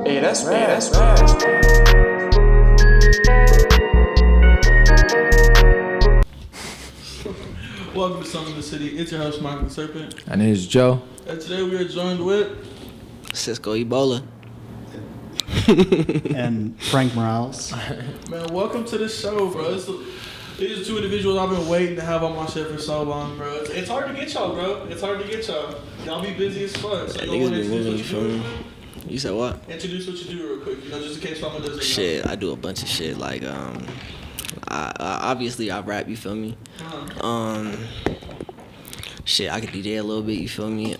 Hey, that's rad. That's rad. Welcome to Song in the City. It's your host, Michael the Serpent. And it's Joe. And today we are joined with Sysco Yola and Frank Morales. Man, welcome to the show, bro. These are two individuals I've been waiting to have on my shit for so long, bro. It's hard to get y'all, bro. It's hard to get y'all. Y'all be busy as fuck. So you want to introduce what you do? You said what? Introduce what you do real quick, just in case someone doesn't know. Shit, I do a bunch of shit. Like, I obviously I rap. You feel me? Shit, I can DJ a little bit. You feel me?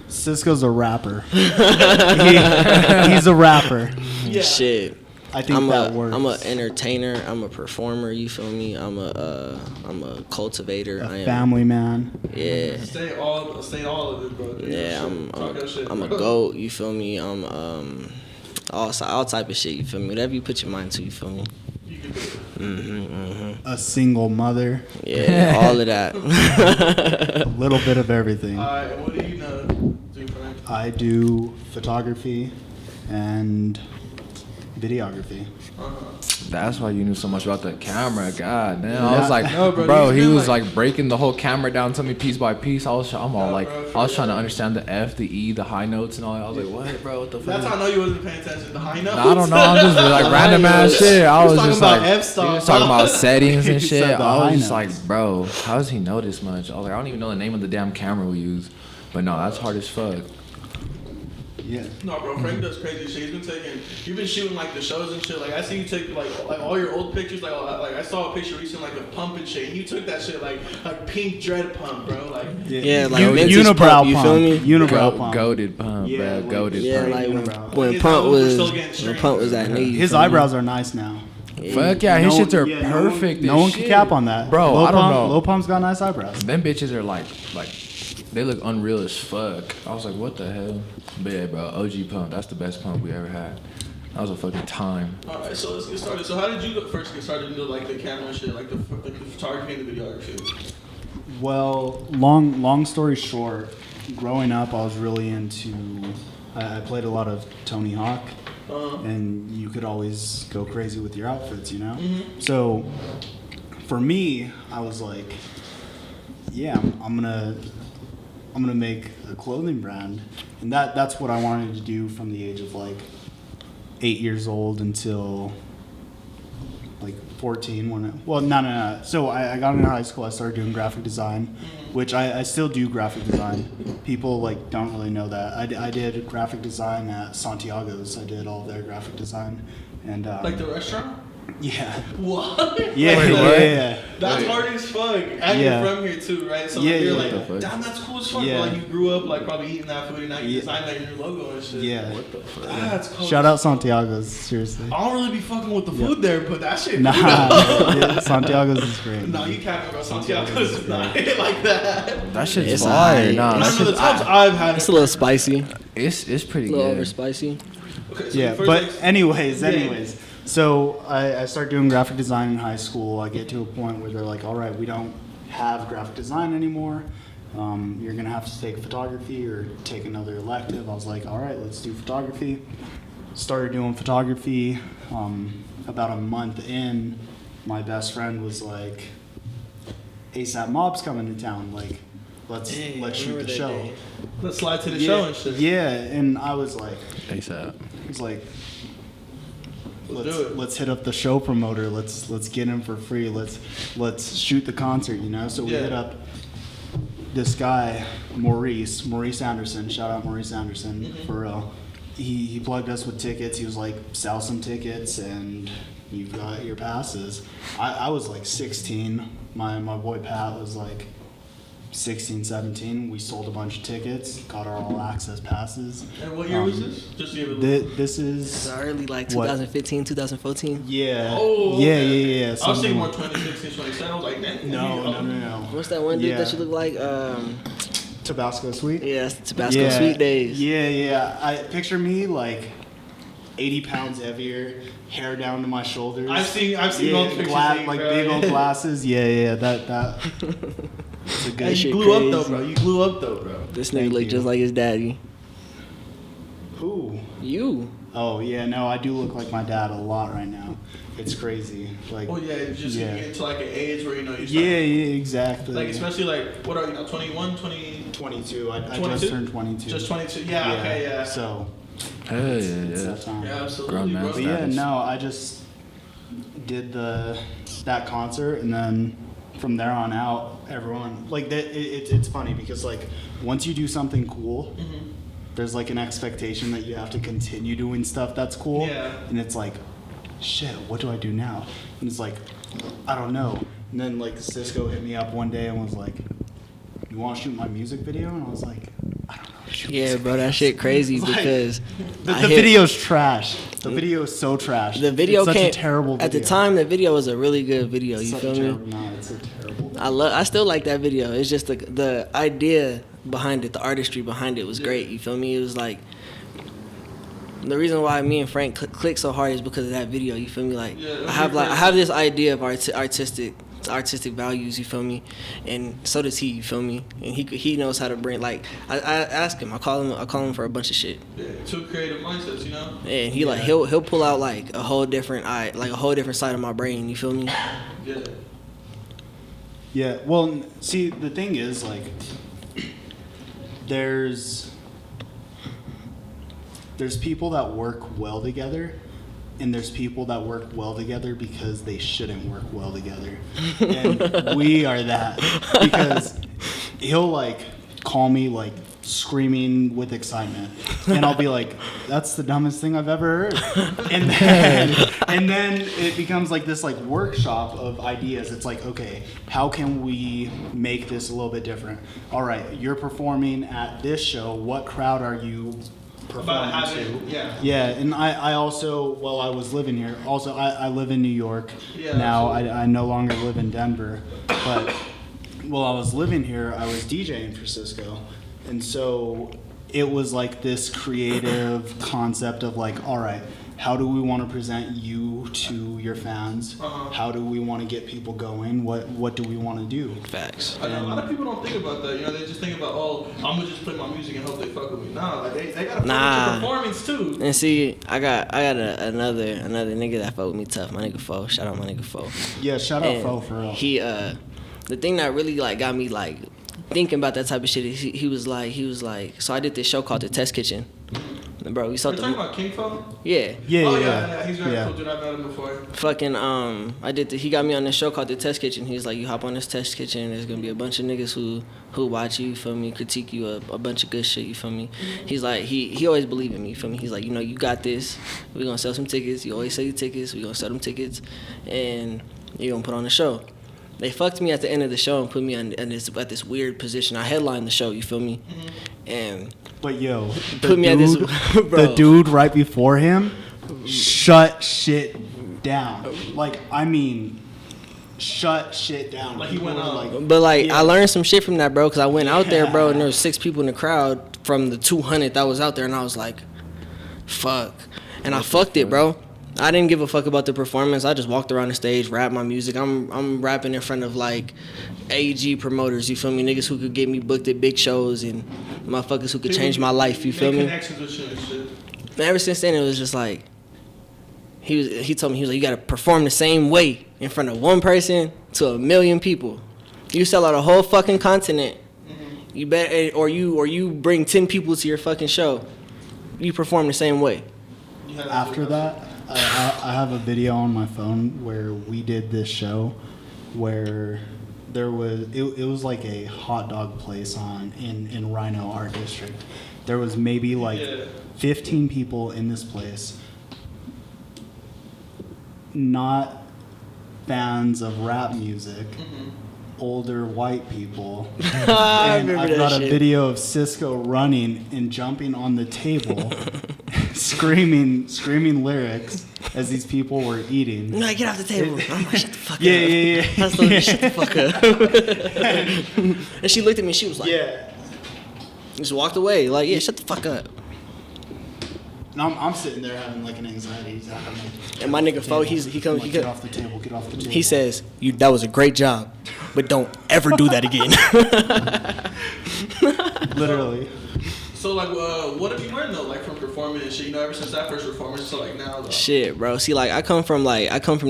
Sysco's a rapper. He's a rapper. Yeah. Shit. I think that works. I'm an entertainer. I'm a performer. You feel me? I'm a cultivator. A family man. Yeah. Stay all of it, bro. Yeah, I'm a goat. You feel me? I'm all type of shit. You feel me? Whatever you put your mind to. You feel me? You can do it. A single mother. Yeah, all of that. A little bit of everything. Alright, what do you know do, Frank? I do photography and videography. That's why you knew so much about the camera. God damn. Yeah. I was like, No, bro, he been was like breaking the whole camera down to me piece by piece. I was trying to understand the F, the E, the high notes and all that. I was like, what, bro? What the fuck? That's how I know you wasn't paying attention to the high notes. I don't know. I'm just like random ass shit. I was just like, he F-stop. was talking about settings and He shit. said the I high was just notes. like, bro, how does he know this much? I was like, I don't even know the name of the damn camera we use. But no, that's hard as fuck. Yeah. No, bro, Frank does crazy shit. You've been shooting like the shows and shit. Like I see you take like all your old pictures. Like I saw a picture recently, like a pump and shit. And you took that shit like pink dread pump, bro. Like Yeah, like unibrow pump, you feel me? Unibrow pump. Goated pump, Yeah, bro. Goated Yeah, pump. like Unibrow. when His Pump eyebrows were was still getting straight. at me. His eyebrows are nice now. Fuck yeah, his shits are perfect. No one can cap on that. Bro, Low I don't pump, know. Low pump's got nice eyebrows. Them bitches are like they look unreal as fuck. I was like, what the hell? But yeah, bro, OG pump. That's the best pump we ever had. That was a fucking time. all right, so let's get started. So how did you first get started into like the camera and shit, like the photography and the videography? Well, long story short, growing up, I was really into. I played a lot of Tony Hawk, and you could always go crazy with your outfits, you know. Mm-hmm. So, for me, I was like, yeah, I'm gonna make a clothing brand, and that's what I wanted to do from the age of like 8 years old until like 14 no. So I got into high school, I started doing graphic design, which I still do graphic design. People like don't really know that. I did graphic design at Santiago's. I did all their graphic design. And Like the restaurant? yeah. What? Yeah. That's hard as fuck. And Yeah. you're from here too, right? So Yeah, you're yeah. like, What the fuck? damn, that's cool as fuck. Yeah. Like you grew up like probably eating that food and now you Yeah. designed that in your logo and shit. Yeah. What the fuck? That's cool. Shout out Santiago's, seriously. I don't really be fucking with the food there, but that shit. Nah, cool, though. yeah, Santiago's is great. No, you can't bro. Santiago's is not like that. That shit's It's fire. aight. Nah, None that of the shit's, times I've had It's it. a little spicy, it's pretty a little good. over spicy. Okay, so Yeah, first but things- anyways. So I start doing graphic design in high school. I get to a point where they're like, all right, we don't have graphic design anymore. You're going to have to take photography or take another elective. I was like, all right, let's do photography. Started doing photography. About a month in, my best friend was like, ASAP Mob's coming to town. Like, let's shoot the show. Let's slide to the show and shit. Yeah, and I was like, ASAP. he's like, Let's do it. let's hit up the show promoter. Let's get him for free. Let's shoot the concert, you know. So we Yeah. hit up this guy, Maurice Anderson. Shout out Maurice Anderson Mm-hmm. for real. He plugged us with tickets. He was like, sell some tickets and you've got your passes. I was like 16. My boy Pat was like 16, 17. We sold a bunch of tickets, got our all access passes. And what year was this? Just to give it a little. This is So early, like What? 2015, 2014. yeah. Oh, okay. Yeah. I was something thinking more like- 2016, 2017. I was like, damn. No. What's that one dude Yeah. that you look like? Tabasco sweet. Yeah, it's Tabasco Sweet Days. Yeah. I picture me like 80 pounds heavier, hair down to my shoulders. I've seen yeah, those pictures. like bro. big old glasses. Yeah. That. It's a Hey, good you shit blew up crazy. though, bro. You blew up though, bro. This nigga Thank look you. just like his daddy. Who? You. Oh yeah, no, I do look like my dad a lot right now. It's crazy. Like. Well, yeah, just you get to like an age where you know you start. Yeah, exactly. Like especially like what are you now? 21, 20? 22. I 22? just turned 22. Just 22. Yeah. Okay. Yeah. So. Hey, It's yeah. that time. Yeah, absolutely, Grown man bro. But yeah, status. no, I just did that concert, and then from there on out, everyone like that. It's funny because like once you do something cool, there's like an expectation that you have to continue doing stuff that's cool. Yeah. And it's like, shit, what do I do now? And it's like, I don't know. And then like Sysco hit me up one day and was like, "You want to shoot my music video?" And I was like, "I don't know." Yeah, bro, that shit crazy Like, because the video's trash. The video is so trash. the video it's such came a terrible video. at the time. The video was a really good video. You Such feel a me? terrible, no, it's a terrible video. I still like that video. It's just the idea behind it, the artistry behind it was great. You feel me? It was like the reason why me and Frank clicked so hard is because of that video. You feel me? Like Yeah, I have this idea of artistic values. You feel me? And so does he. You feel me? And he knows how to bring like I ask him. I call him for a bunch of shit. Yeah, two creative mindsets, you know. And he like he'll pull out like a whole different side of my brain. You feel me? Yeah. Yeah, well, see, the thing is, like, there's people that work well together, and there's people that work well together because they shouldn't work well together. And we are that. Because he'll, like, call me, like, screaming with excitement. And I'll be like, that's the dumbest thing I've ever heard. And then it becomes like this like workshop of ideas. It's like, okay, how can we make this a little bit different? All right, you're performing at this show. What crowd are you performing to? Yeah, and I also, while I was living here, also I live in New York now. I no longer live in Denver. But while I was living here, I was DJing for Sysco. And so it was like this creative concept of like, all right, how do we want to present you to your fans? How do we want to get people going? What do we want to do? Facts. I know a lot of people don't think about that. You know, they just think about, oh, I'm gonna just play my music and hope they fuck with me. Nah, like they gotta fuck with your performance too. And see, I got another nigga that fuck with me tough. My nigga Fo. Shout out my nigga Fo. Yeah, shout out And Fo for real. He the thing that really like got me like thinking about that type of shit is he was like, so I did this show called The Test Kitchen. And bro, we saw You're talking about King Fo? Yeah. Yeah. He's very cool, dude. I've met him before. Fucking he got me on this show called The Test Kitchen. He was like, you hop on this test kitchen, there's gonna be a bunch of niggas who watch you feel me, critique you a bunch of good shit, you feel me. He's like, he always believed in me, you feel me. He's like, you know, you got this, we're gonna sell some tickets, you always sell your tickets, we're gonna sell them tickets, and you're gonna put on the show. They fucked me at the end of the show and put me at this weird position. I headlined the show, you feel me? And But yo, put me at this, bro. the dude right before him shut shit down. Like, I mean, shut shit down. Like he went on. But like I learned some shit from that, bro, because I went out there, bro, and there was 6 people in the crowd from the 200 that was out there, and I was like, fuck. And I fucked it, bro. I didn't give a fuck about the performance. I just walked around the stage, rapped my music. I'm rapping in front of like AG promoters, you feel me? Niggas who could get me booked at big shows and motherfuckers who could change my life, you feel me? Connections with shit and shit. And ever since then, it was just like, he told me, he was like, you gotta perform the same way in front of one person to 1 million people. You sell out a whole fucking continent. You bet, or you bring 10 people to your fucking show. You perform the same way. After that, I have a video on my phone where we did this show where there was it was like a hot dog place in Rhino Art District. There was maybe like 15 people in this place, not fans of rap music, older white people. And I've got a video of Sysco running and jumping on the table, screaming lyrics as these people were eating. No, get off the table. I'm like, shut the fuck up. Yeah. I told her, shut the fuck up. And she looked at me, she was like, just walked away. Like, yeah, shut the fuck up. And I'm sitting there having like an anxiety attack. And my nigga Fo, get off the table, get off the table. He says, that was a great job, but don't ever do that again. Literally. So like, what have you learned though, like from performing and shit? You know, ever since that first performance to like now. Though. Shit, bro. See, like I come from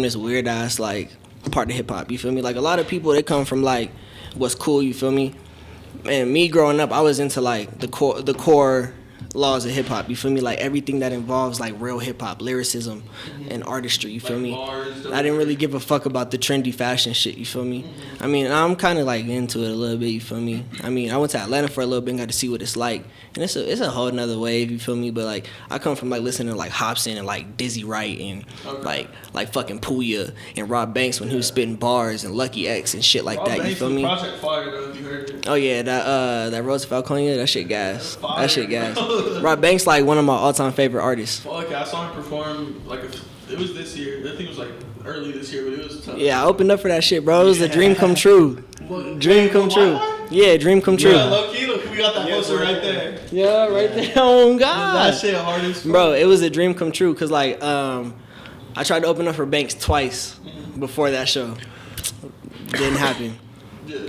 this weird ass like part of hip hop. You feel me? Like a lot of people, they come from like what's cool. You feel me? And me growing up, I was into like the core laws of hip hop. You feel me? Like everything that involves like real hip hop, lyricism, and artistry. You feel like me? Bars, I didn't really give a fuck about the trendy fashion shit. You feel me? I mean, I'm kind of like into it a little bit. You feel me? I mean, I went to Atlanta for a little bit and got to see what it's like, and it's a whole nother wave. You feel me? But like, I come from like listening to like Hobson and like Dizzy Wright and like fucking Puya and Rob Banks when he was spitting bars and Lucky X and shit like that. You feel me? Project Fire though, if you heard it. Oh yeah, that Rosa Falconia, that shit gas. That shit gas. Rob Banks like one of my all-time favorite artists. Fuck, I saw him perform like it was this year. I think it was like early this year, but it was tough. Yeah, I opened up for that shit, bro. It was a dream come true. Dream come true. Yeah, dream come true. Yeah, low key, look, we got that poster right there. Yeah, right there. Oh God. That shit hard as fuck. Bro, it was a dream come true because like I tried to open up for Banks twice before that show. Didn't happen.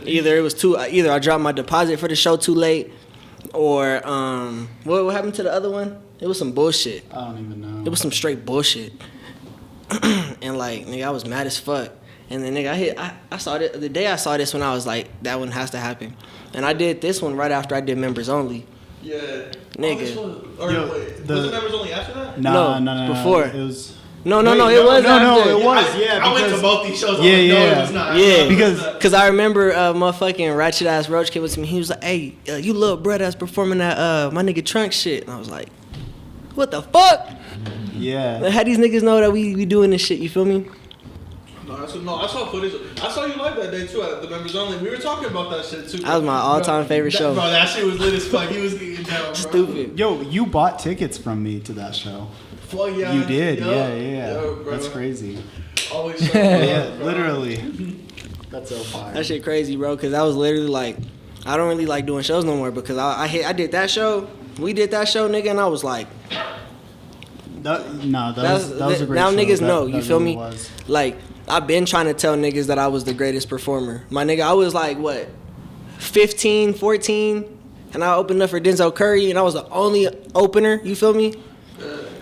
Either I dropped my deposit for the show too late, or what happened to the other one? It was some bullshit. I don't even know. It was some straight bullshit. And like, nigga, I was mad as fuck. And then nigga, I saw it the day I saw this one. I was like, that one has to happen. And I did this one right after I did Members Only. Yeah. Nigga. Was it Members Only after that? No. Before. It was. No, it was after. It was. Yeah, I went to both these shows. Yeah. No, it was not. Yeah, because I remember motherfucking ratchet ass Roach came up to me. He was like, "Hey, you little brother that's performing that my nigga Trunk shit," and I was like, "What the fuck?" Yeah. Like, how these niggas know that we doing this shit? You feel me? No, I saw footage. I saw you live that day too at the Members Only. We were talking about that shit too. That was my all-time favorite show. Bro, that shit was lit as fuck. He was getting down, bro. Stupid. Yo, you bought tickets from me to that show. Fuck yeah. You did, Yo, yeah. Yo, That's crazy. Always so Yeah, bro. literally. That's so fire. That shit crazy, bro. Because I was literally like, I don't really like doing shows no more because I did that show. We did that show, nigga, and I was like, that was a great now show. niggas know. You that feel really me? was. Like, I've been trying to tell niggas that I was the greatest performer. My nigga, I was like, what, 15, 14? And I opened up for Denzel Curry, and I was the only opener. You feel me?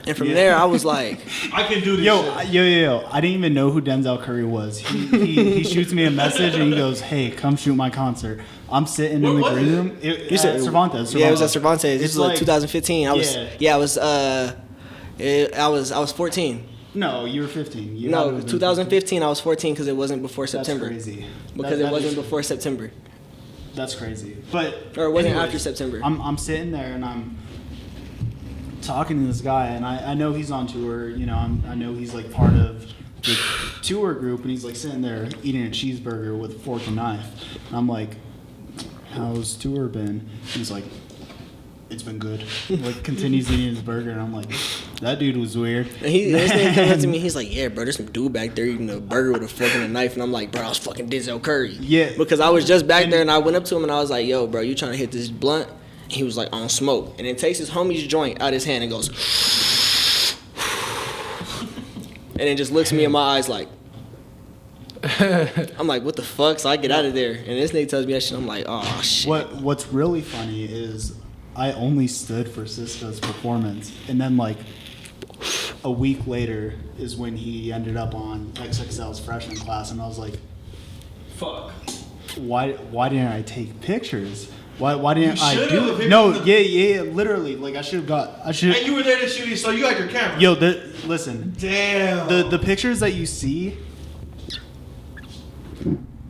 And from there, I was like, I can do this shit. Yo. I didn't even know who Denzel Curry was. He shoots me a message, and he goes, "Hey, come shoot my concert." I'm sitting in the green room. You said Cervantes. Yeah, it was at Cervantes. This It's was like like 2015. I was 14. No, you were 15. You had to No, have been 2015. I was 14 because it wasn't before September. That's crazy. Because it wasn't before September. That's crazy. But Or it wasn't anyways, after September. I'm sitting there and I'm talking to this guy, and I know he's on tour. You know, I know he's like part of the tour group, and he's like sitting there eating a cheeseburger with a fork and knife. And I'm like, "How's tour been?" He's like, "It's been good." Like continues eating his burger, and I'm like, "That dude was weird." And this nigga comes up to me, he's like, "Yeah, bro, there's some dude back there eating a burger with a fork and a knife." And I'm like, "Bro, I was fucking Denzel Curry." Yeah. Because I was just back there, and I went up to him, and I was like, "Yo, bro, you trying to hit this blunt?" And he was like, "On smoke." And then takes his homie's joint out his hand and goes, and then just looks me in my eyes like, I'm like, "What the fuck?" So I get out of there, and this nigga tells me that shit. I'm like, "Oh shit." What's really funny is I only stood for Sysco's performance, and then like a week later is when he ended up on XXL's freshman class, and I was like, Fuck. why didn't I take pictures? Why didn't You I should've. do it? No, yeah, literally. Like I should. And you were there to shoot it, so you had your camera. Yo, listen. Damn. The pictures that you see,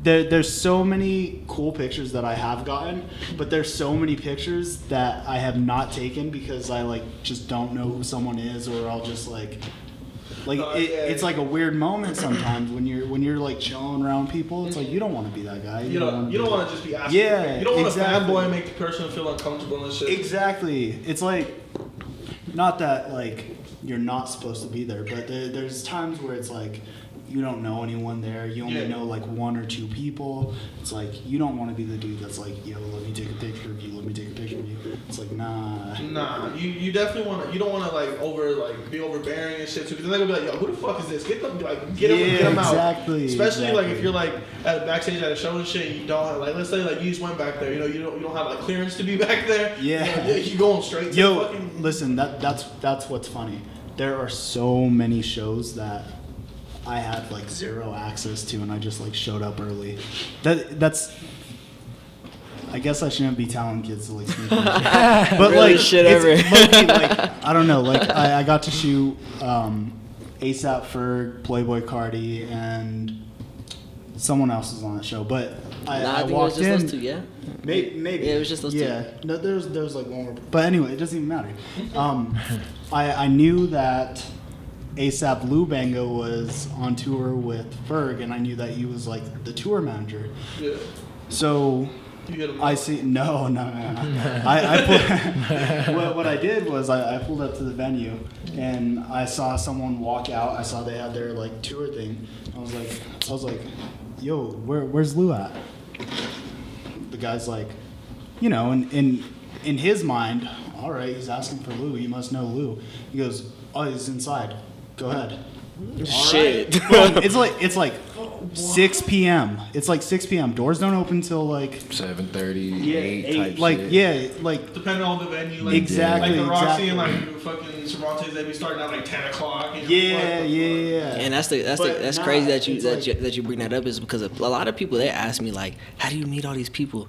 there's so many cool pictures that I have gotten, but there's so many pictures that I have not taken because I like just don't know who someone is, or I'll just like it's like a weird moment sometimes when you're like chilling around people. It's like you don't want to be that guy. You don't want to just be asking. Yeah, You don't want exactly. to fanboy and make the person feel uncomfortable and shit. Exactly. It's like, not that like you're not supposed to be there, but there's times where it's like you don't know anyone there. You only know like one or two people. It's like you don't want to be the dude that's like, "Yo, let me take a picture of you. Let me take a picture of you." It's like, nah. Nah, you definitely want to. You don't want to be overbearing and shit too. Because then they're gonna be like, yo, who the fuck is this? Get them out. Exactly. Especially like if you're like at backstage at a show and shit, and you don't have, like, let's say like you just went back there. You know, you don't have like clearance to be back there. Yeah. You going straight to fucking. Listen, that's what's funny. There are so many shows that I had like zero access to, and I just like showed up early. That's. I guess I shouldn't be telling kids to like sneak in shit. But really like shit it's ever. low-key, like I don't know, like I got to shoot ASAP Ferg, Playboi Carti, and someone else was on that show. But I think walked it was just in. Those two, yeah. Maybe. Yeah, it was just those two. Yeah, no, there's like one more. But anyway, it doesn't even matter. I knew that ASAP Lubango was on tour with Ferg, and I knew that he was like the tour manager. Yeah. So I see. No. What I did was I pulled up to the venue and I saw someone walk out. I saw they had their like tour thing. I was like, yo, where's Lou at? The guy's like, you know, in his mind, all right, he's asking for Lou. He must know Lou. He goes, oh, he's inside. Go ahead. Shit. Boom. It's like 6 p.m. It's like 6 p.m. Doors don't open till like 7:30, 8 type like shit. yeah, like depending on the venue, like exactly, like the Roxy exactly. and like fucking Cervantes, they be starting at like 10 o'clock. You know, yeah. And that's But crazy it's that you bring that up is because a lot of people, they ask me like, how do you meet all these people?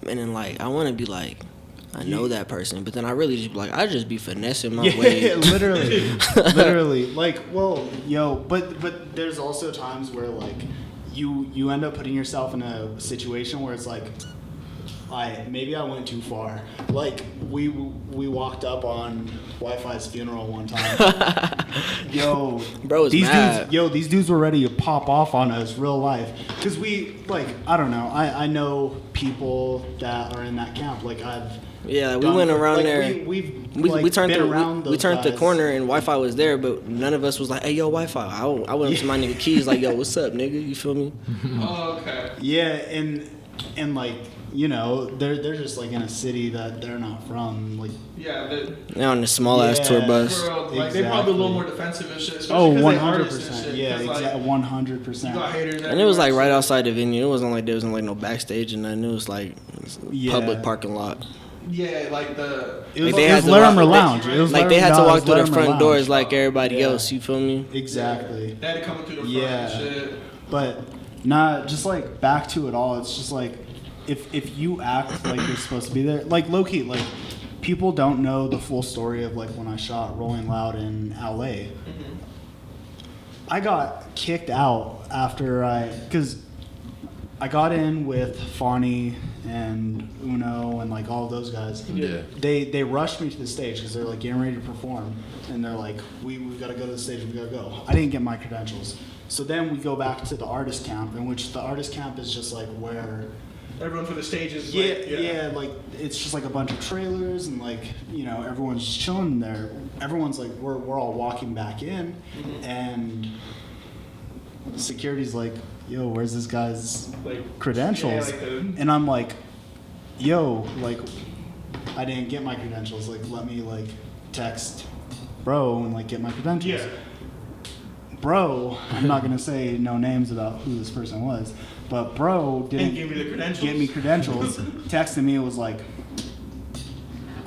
And then like I want to be like, I know that person, but then I really just like I just be finessing my way. literally. Like, well, but there's also times where like you end up putting yourself in a situation where it's like, maybe I went too far. Like we walked up on Wi-Fi's funeral one time. Bro was mad. These dudes were ready to pop off on us real life because we like I don't know. I know people that are in that camp. Like we went around like, there. We turned the guys. corner and Wi-Fi was there, but none of us was like, "Hey, yo, Wi-Fi." I went up to my nigga Keys like, "Yo, what's up, nigga?" You feel me? Oh, okay. Yeah, and like you know they're just like in a city that they're not from. Like they're on the small ass tour bus. Bro, like they probably a little more defensive and shit. Oh, 100%. Yeah, exactly. 100%. You got haters. And it was like right outside the venue. It wasn't like there was like no backstage and nothing. It was like public parking lot. Yeah, like it was had to Larimer walk- Lounge. It was Like they had to walk through the Larimer front Lounge. doors like everybody else. You feel me? Exactly. They had to come through the front and shit. But not just like back to it all. It's just like if you act like you're supposed to be there, like low key, like people don't know the full story of like when I shot Rolling Loud in LA. Mm-hmm. I got kicked out after because I got in with Fawny and Uno and like all of those guys. Yeah. They rushed me to the stage because they're like getting ready to perform, and they're like, we've got to go to the stage. We got to go. I didn't get my credentials, so then we go back to the artist camp, in which the artist camp is just like where everyone for the stages. Like it's just like a bunch of trailers and like you know everyone's just chilling there. Everyone's like we're all walking back in, and security's like, yo, where's this guy's like credentials? And I'm like, yo, like I didn't get my credentials. Like let me like text bro and like get my credentials. Yeah. Bro, I'm not gonna say no names about who this person was, but bro didn't give me the credentials. Get me credentials. Texted me, it was like,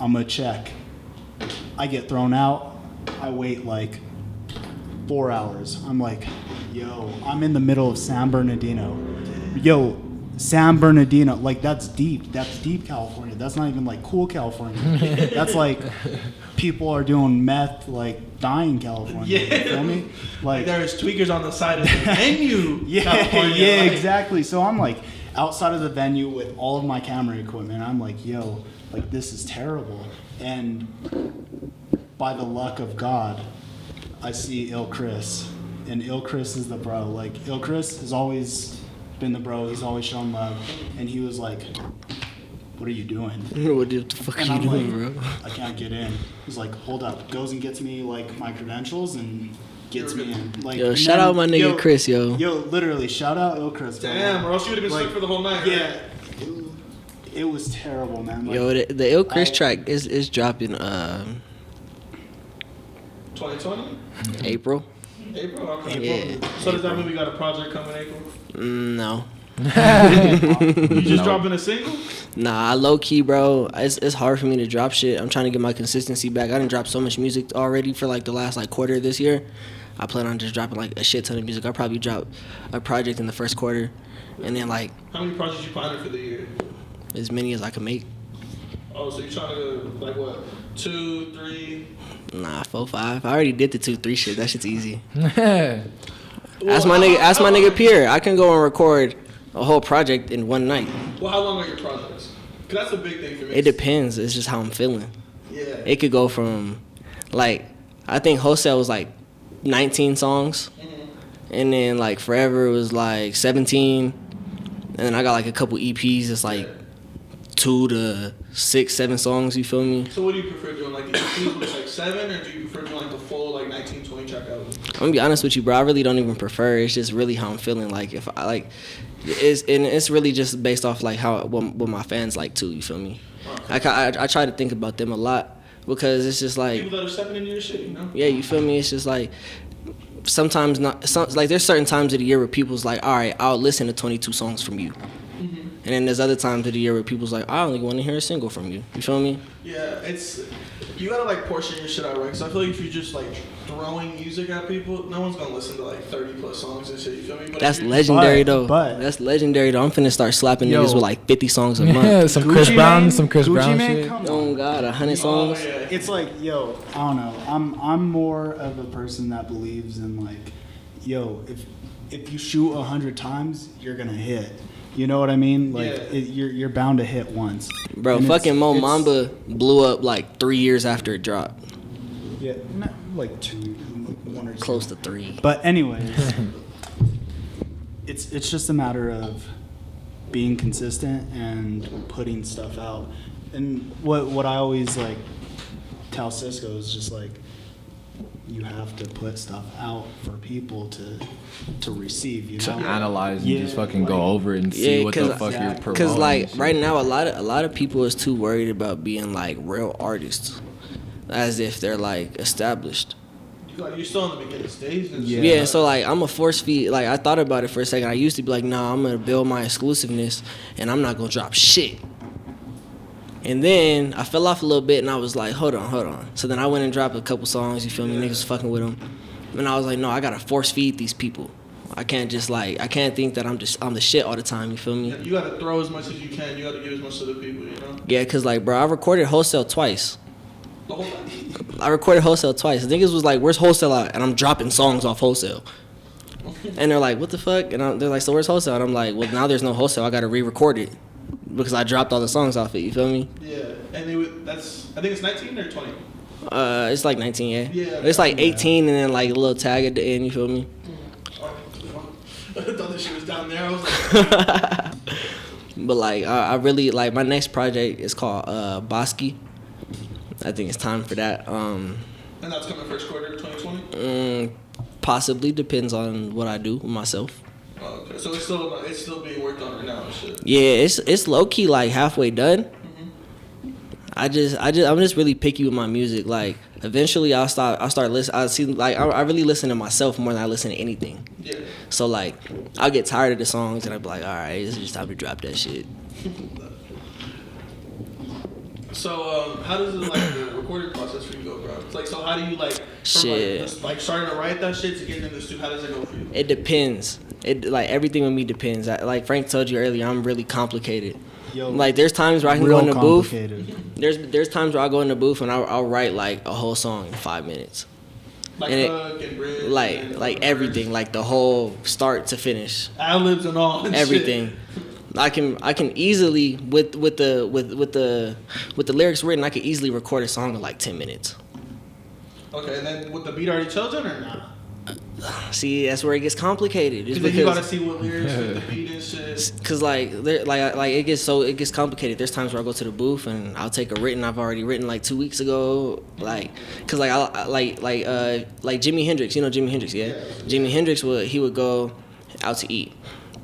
I'm gonna check. I get thrown out. I wait like 4 hours. I'm like, yo, I'm in the middle of San Bernardino. Yo, San Bernardino, like that's deep. That's deep California. That's not even like cool California. That's like people are doing meth, like dying California. Yeah. You feel me? Like there's tweakers on the side of the venue. Yeah, exactly. So I'm like outside of the venue with all of my camera equipment. I'm like, yo, like this is terrible. And by the luck of God, I see Il Chris. And Il Chris is the bro. Like Il Chris has always been the bro. He's always shown love. And he was like, what are you doing? What the fuck are you doing, like, bro? I can't get in. He's like, hold up. Goes and gets me like my credentials and gets me in. Like, yo, shout out my nigga Chris, yo. Yo, literally, shout out Il Chris. Damn, or else you would have been stuck for the whole night. Yeah. Right? it was terrible, man. Like, Yo, the Ill Chris track is dropping 2020? April. April? Okay. Yeah. So does that mean we got a project coming April? No. You just dropping a single? Nah, low key, bro. It's hard for me to drop shit. I'm trying to get my consistency back. I done dropped so much music already for like the last like quarter of this year. I plan on just dropping like a shit ton of music. I'll probably drop a project in the first quarter, and then like How many projects you planning for the year? as many as I can make. Oh, so you're trying to like what? 2, 3? Nah, 4, 5. I already did the 2, 3 shit. That shit's easy. Well, Ask my nigga Pierre. I can go and record a whole project in one night. Well, how long are your projects? Cause that's a big thing for me. It depends. It's just how I'm feeling. Yeah. It could go from like I think Wholesale was like 19 songs, and then like Forever was like 17, and then I got like a couple EPs. It's like 2 to 6, 7 songs. You feel me? So what do you prefer doing? Like the EPs with like 7, or do you prefer doing like the full like 19, 20 track album? I'm gonna be honest with you, bro. I really don't even prefer. It's just really how I'm feeling. Like if I like, it's really just based off like what my fans like too. You feel me? Okay. I try to think about them a lot because it's just like People that are stepping into your shit, you know? yeah, you feel me? It's just like sometimes like there's certain times of the year where people's like, all right, I'll listen to 22 songs from you. And then there's other times of the year where people's like, I only want to hear a single from you. You feel me? Yeah, you gotta like portion your shit out right. Cause I feel like if you're just like throwing music at people, no one's gonna listen to like 30 plus songs and shit. You feel me? But That's legendary though. but- That's legendary though. I'm finna start slapping Yo. niggas with like 50 songs a month. Yeah, some Chris Gucci Brown, Mane- some Chris Gucci Brown Mane, shit. come Oh on. God, 100 Oh songs. yeah. It's like, yo, I don't know. I'm more of a person that believes in like, yo, if you shoot 100 times, you're gonna hit. You know what I mean? Like Yeah. you're bound to hit once. Bro, And fucking Mo it's- Mamba blew up like 3 years after it dropped. Yeah, not like 2, 1 or 2. Close to 3. But anyways, it's just a matter of being consistent and putting stuff out. And what I always like tell Sysco is just like, you have to put stuff out for people to receive. You To know? analyze and Yeah, just fucking go like- over it and see Yeah, what the 'cause- fuck you're Exactly. promoting. Cause like and shit. right now, a lot of people is too worried about being like real artists, as if they're like established. You're still in the beginning stage. And Yeah. shit. Yeah, so like I'm a force feed. Like I thought about it for a second. I used to be like, nah, I'm gonna build my exclusiveness, and I'm not gonna drop shit. And then I fell off a little bit, and I was like, hold on. So then I went and dropped a couple songs. You feel me? Niggas was fucking with them, and I was like, no, I gotta force feed these people. I can't just like I can't think that I'm the shit all the time. You feel me? You gotta throw as much as you can. You gotta give as much to the people, you know? Yeah, cause like bro, I recorded Wholesale twice. The whole thing. I recorded Wholesale twice. The niggas was like, where's Wholesale at? And I'm dropping songs off Wholesale. And they're like, what the fuck? And they're like, so where's Wholesale? And I'm like, well, now there's no Wholesale. I got to re-record it because I dropped all the songs off it. You feel me? Yeah. And I think it's 19 or 20. It's like 19, yeah. Yeah. It's like 18 and then like a little tag at the end. You feel me? I thought this shit was down there. I was like, But like, I really like my next project is called Bosky. I think it's time for that. and that's coming first quarter of 2020? Possibly depends on what I do with myself. Oh, okay. So it's still being worked on right now and shit. Yeah, it's low key like halfway done. I'm just really picky with my music. Like eventually I'll start listening. I really listen to myself more than I listen to anything. Yeah. So like I'll get tired of the songs and I'll be like, all right, it's just time to drop that shit. So how does the recording process for you go, bro? It's like, so how do you like from Shit. like, just, like starting to write that shit to getting in the studio? How does it go for you? It depends. It like everything with me depends. Like Frank told you earlier, I'm really complicated. Yo, Like there's times where I can real go in the booth. complicated. There's times where I go in the booth and I'll write like a whole song in 5 minutes. Like And hook and bridge, and Like everything, like the whole start to finish, ad libs and all and everything. Shit. I can easily with the lyrics written, I could easily record a song in like 10 minutes. Okay, and then with the beat already chosen or not? See, that's where it gets complicated. It's Because then you gotta because see what lyrics with the beat and shit. cause like it gets complicated. There's times where I go to the booth and I'll take a written I've already written like 2 weeks ago, cause like I like Jimi Hendrix. You know Jimi Hendrix, yeah? Jimi Hendrix would go out to eat,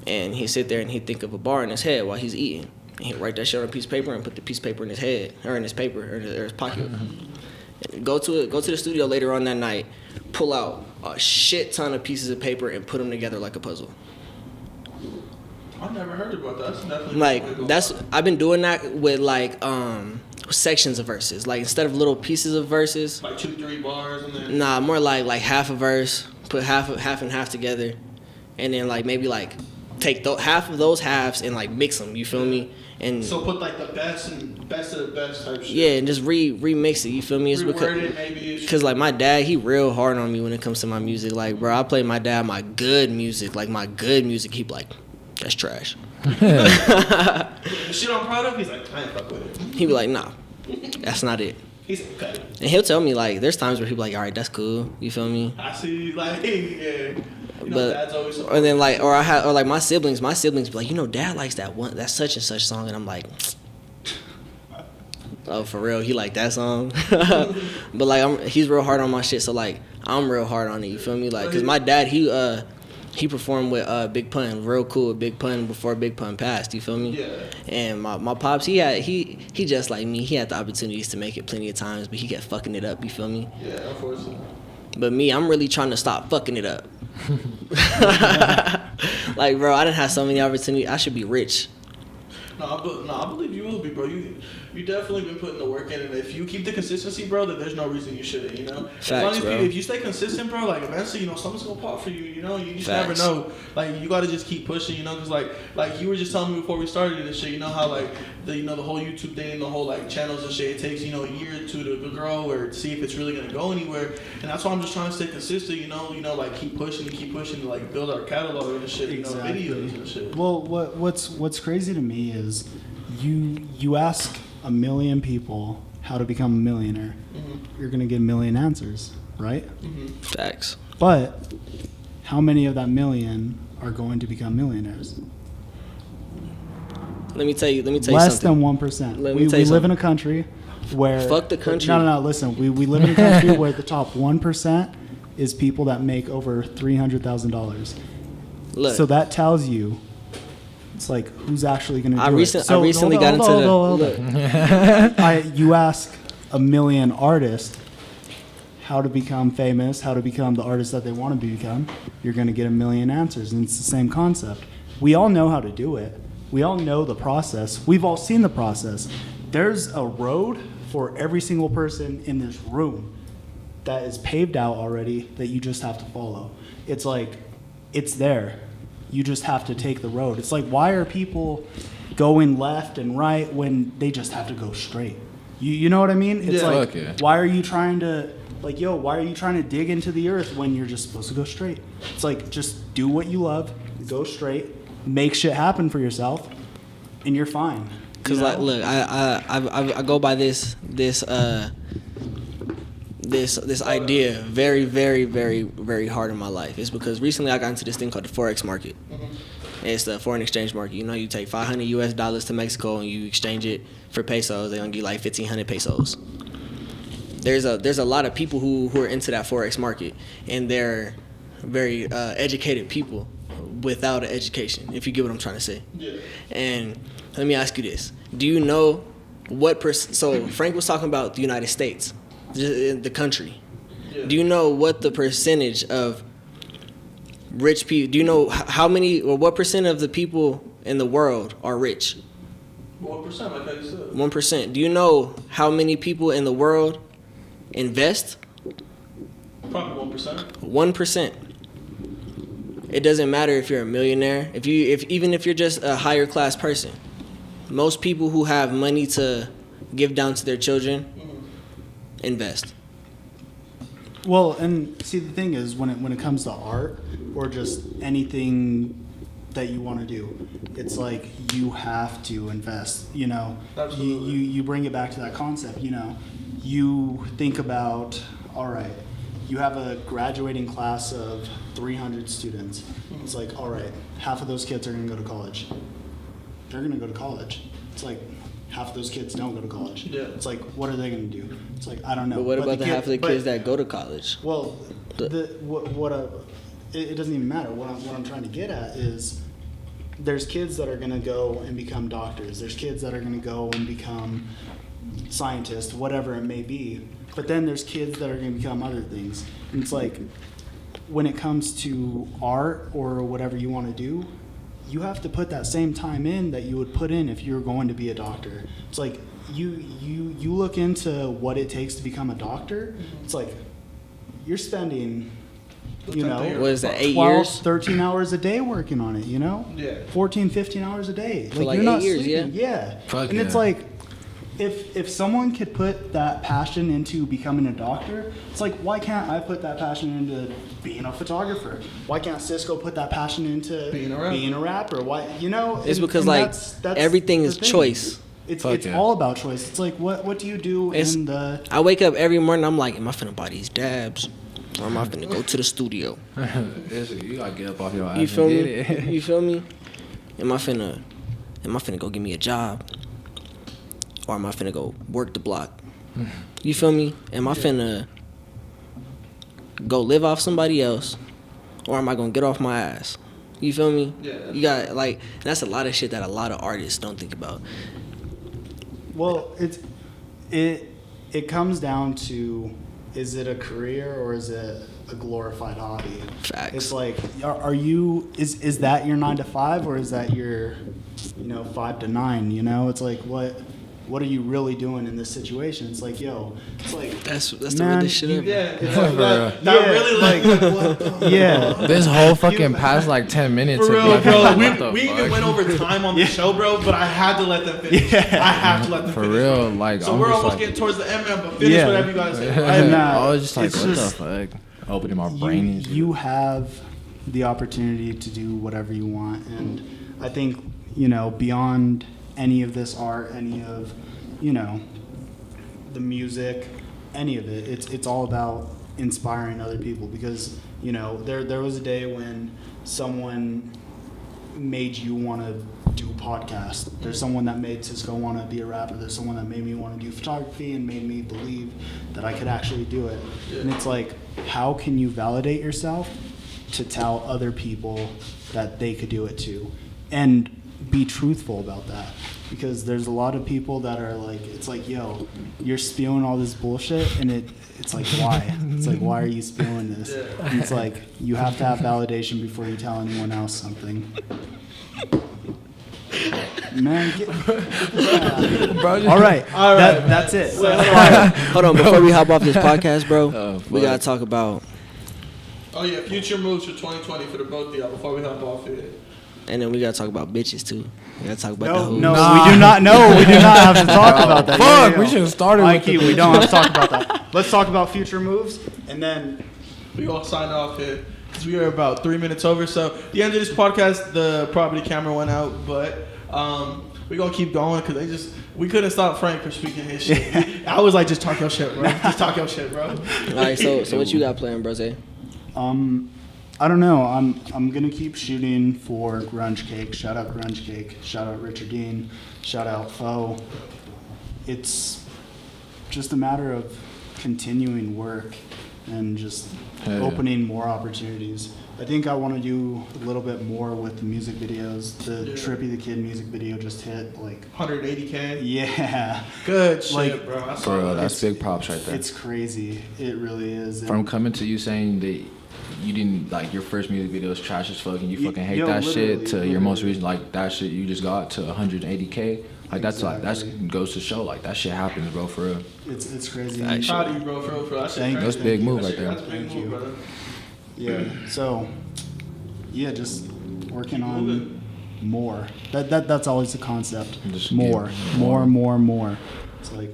and he'd sit there and he'd think of a bar in his head while he's eating. And he'll write that shit on a piece of paper and put the piece of paper in his head or in his paper or his pocket. Go to the studio later on that night, pull out a shit ton of pieces of paper and put them together like a puzzle. I've never heard about that. That's definitely Like I've been doing that with like sections of verses. Like instead of little pieces of verses, like 2-3 bars and then. Nah, more like half a verse, put half and half together, and then like maybe like take half of those halves and like mix them. You feel me? And so put like the best of the best type shit. Yeah, and just remix it. You feel me? It's because like my dad, he real hard on me when it comes to my music. Like bro, I play my dad my good music. Like my good music, he be like, that's trash. The shit I'm proud of, he's like, I ain't fuck with it. He be like, nah, that's not it. He's like, cut it. And he'll tell me like, there's times where he'll be like, all right, that's cool. You feel me? I see, like, yeah. You know, but dad's always so or then like, or like my siblings be like, you know, dad likes that such and such song, and I'm like, oh, for real, he like that song. But like, he's real hard on my shit, so like, I'm real hard on it. You feel me? Like, cause my dad, he performed with Big Pun, real cool with Big Pun before Big Pun passed. You feel me? Yeah. And my pops, he just like me. He had the opportunities to make it plenty of times, but he kept fucking it up. You feel me? Yeah, unfortunately. But me, I'm really trying to stop fucking it up. Like, bro, I didn't have so many opportunities. I should be rich. No, I believe you will be, bro. You definitely been putting the work in, and if you keep the consistency, bro, then there's no reason you shouldn't. You know, Facts, bro. If you stay consistent, bro, like eventually, you know, something's gonna pop for you. You know, you just Facts. never know. Like you gotta just keep pushing. You know, because like you were just telling me before we started this shit. You know how like the whole YouTube thing, the whole like channels and shit. It takes a year or two to grow or to see if it's really gonna go anywhere. And that's why I'm just trying to stay consistent. You know, like keep pushing to like build our catalog and shit. Exactly. You know, videos and shit. Well, what's crazy to me is you ask a million people how to become a millionaire, you're gonna get a million answers, right? Facts. But how many of that million are going to become millionaires? Let me tell you Less something. than 1%. Let me We tell you live in something. a country where Fuck the country. No. Listen, we live in a country where the top 1% is people that make over $300,000. Look, So that tells you. It's like, who's actually going to do I recently got into the... You ask a million artists how to become famous, how to become the artist that they want to become, you're going to get a million answers. And it's the same concept. We all know how to do it. We all know the process. We've all seen the process. There's a road for every single person in this room that is paved out already that you just have to follow. It's like, it's there. You just have to take the road. It's like, why are people going left and right when they just have to go straight? You know what I mean? It's like, why are you trying to, like, why are you trying to dig into the earth when you're just supposed to go straight? It's like, just do what you love, go straight, make shit happen for yourself, and you're fine. Cause like, look, I go by this idea very, very, very, very hard in my life. It's because recently I got into this thing called the Forex market. It's the foreign exchange market. You know, you take $500 US to Mexico and you exchange it for pesos. They're gonna give you like 1,500 pesos. There's a lot of people who are into that Forex market, and they're very educated people without an education, if you get what I'm trying to say. Yeah. And let me ask you this: do you know what so Frank was talking about the United States, the country. Yeah. Do you know what the percentage of rich people? Do you know how many or what percent of the people in the world are rich? 1%, like I said. 1%. Do you know how many people in the world invest? Probably 1%. 1%. It doesn't matter if you're a millionaire. Even if you're just a higher class person, most people who have money to give down to their children invest. Well, and see, the thing is, when it comes to art or just anything that you want to do, it's like you have to invest. You know, Absolutely. you bring it back to that concept. You know, you think about, all right, you have a graduating class of 300 students. It's like, all right, half of those kids are going to go to college. They're going to go to college. It's like half of those kids don't go to college. Yeah. It's like, what are they going to do? It's like, I don't know. But what about the half of the kids that? that go to college? Well, it doesn't even matter. What I'm trying to get at is there's kids that are going to go and become doctors. There's kids that are going to go and become scientists, whatever it may be. But then there's kids that are going to become other things. And it's like, when it comes to art or whatever you want to do, you have to put that same time in that you would put in if you were going to be a doctor. It's like, you look into what it takes to become a doctor. It's like, you're spending, you know, what is that, 8 12, years? 13 hours a day working on it, you know? Yeah. 14, 15 hours a day. For like you're not 8 years, sleeping. yeah? Yeah. Fuck and yeah. it's like, if someone could put that passion into becoming a doctor, it's like, why can't I put that passion into being a photographer? Why can't Sysco put that passion into Being a rapper? Why, you know? It's because, and like, that's everything the is thing. choice. It's Fuck yeah. all about choice. It's like, what do you do in the... I wake up every morning, I'm like, am I finna buy these dabs? Or am I finna go to the studio? You gotta get up off your ass. You feel and me? get it. You feel me? Am I finna go get me a job? Or am I finna go work the block? You feel me? Am I finna go live off somebody else? Or am I gonna get off my ass? You feel me? Yeah. You got, like, that's a lot of shit that a lot of artists don't think about. Well, it comes down to, is it a career or is it a glorified hobby? Facts. It's like, are you, is that your 9 to 5 or is that your, 5 to 9? You know, it's like, what are you really doing in this situation? It's like, it's like, That's the man, realest shit ever. Yeah. really This whole fucking past like 10 minutes. For of real, like, bro. what We the even fuck? went over time on the show, bro, but I had to let them finish. Yeah. I have to let them For finish. real, bro. like, So I'm we're just almost like- getting towards the end, man, but finish Yeah. whatever you gotta say. And, I was just like, it's what just- the fuck? Opening my brain and shit. you have the opportunity to do whatever you want, and I think beyond any of this art, any of the music, any of it, it's all about inspiring other people, because there was a day when someone made you want to do podcasts. There's someone that made Sysco want to be a rapper. There's someone that made me want to do photography and made me believe that I could actually do it. And it's like, how can you validate yourself to tell other people that they could do it too? And be truthful about that. Because there's a lot of people that are like, it's like, yo, you're spewing all this bullshit, and it's like, why? It's like, why are you spewing this? And it's like, you have to have validation before you tell anyone else something. Man, all right. That's it. Hold on, before we hop off this podcast, bro, Oh, we fuck. gotta talk about, Oh yeah, future moves for 2020 for the both of y'all before we hop off here. and then we gotta talk about bitches too. We gotta talk about the hoes. No, we do not. No, we do not have to talk about that. Fuck, we should have started with Mikey, we don't have to talk about that. Let's talk about future moves, and then We all sign off here because we are about 3 minutes over. So the end of this podcast, the property camera went out, but we're gonna keep going because we couldn't stop Frank from speaking his shit. I was like, just talk your shit, bro. Just talk your shit, bro. All right, so what you got playing, brose? I don't know. I'm gonna keep shooting for Grunge Cake. Shout out Grunge Cake. Shout out Richard Dean. Shout out Foe. It's just a matter of continuing work and just Hell yeah. opening more opportunities. I think I want to do a little bit more with the music videos. The Yeah. Trippy the Kid music video just hit like, 180K. yeah, Good shit, Like, bro. I saw For real, that. that's big props right there. it's crazy. It really is. From And- coming to you saying that you didn't like your first music video is trash as fuck and you fucking hate Yo, that shit, literally, to your most literally. recent like that shit you just got to 180K. Like that's Exactly. goes to show like that shit happens, bro, for real. It's crazy. Facts. Proud of you, bro. For real, for real. That shit Thank you. crazy. That's a big move That right shit- there. That's a big Thank move, you. brother. Yeah. So, yeah, just working on moving. more. That's always the concept. Just More, get more, more. more. It's like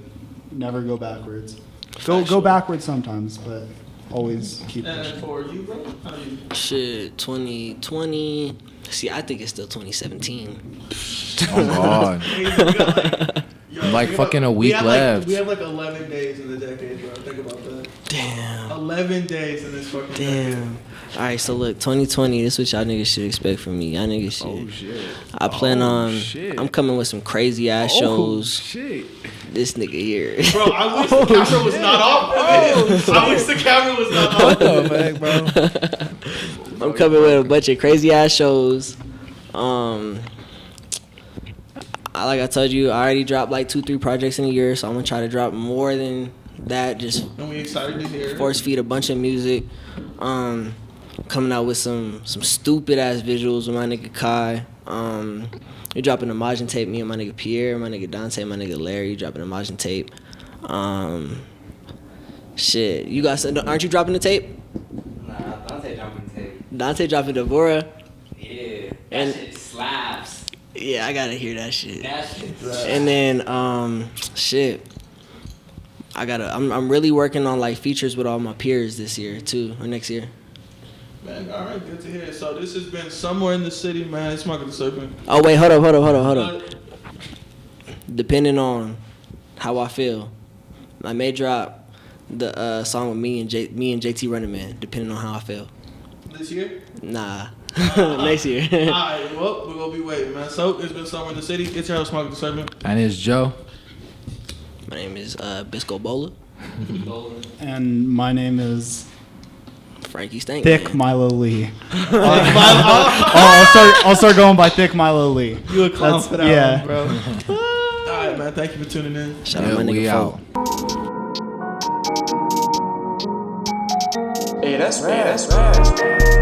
never go backwards. Factual. Go backwards sometimes, but always keep And pushing. for you, bro, how you? Shit, 2020. See, I think it's still 2017. Oh god. Like think fucking a we week have left. we have like 11 days in the decade, bro. Think about that. Damn. 11 days in this fucking decade. Damn. All right, so look, 2020. This is what y'all niggas should expect from me. Y'all niggas should. Oh shit. I plan on. shit. I'm coming with some crazy ass shows. Shit. This nigga here. Bro, I wish the camera was not off. I wish the camera was not off. What the fuck, bro? I'm coming with a bunch of crazy ass shows. Like I told you, I already dropped like 2-3 projects in a year, so I'm gonna try to drop more than that. Just And we excited to hear. force feed a bunch of music. Coming out with some stupid ass visuals with my nigga Kai. We dropping a Majin tape. Me and my nigga Pierre, my nigga Dante, my nigga Larry dropping a Majin tape. Shit, you guys aren't you dropping the tape? Nah, Dante dropping tape. Dante dropping Devora. Yeah, that And- shit slaps. Yeah, I gotta hear that shit. That shit And then shit. I'm really working on like features with all my peers this year too, or next year. Man, all right, good to hear. So this has been Somewhere in the City, man. It's Market the Serpent. Oh wait, hold up. Depending on how I feel, I may drop the song with me and JT Running Man, depending on how I feel. This year? Nah, next year. All right, well, we're going to be waiting, man. So it's been Somewhere in the City. It's your host, Market the Serpent. And it's Joe. My name is Bisco Bola, And my name is Frankie Stank. Thick Milo Lee. I'll start going by Thick Milo Lee. You a clown for that yeah. one, bro. All right, man. Thank you for tuning in. Shout out my we nigga out. Folk. Hey, that's rad.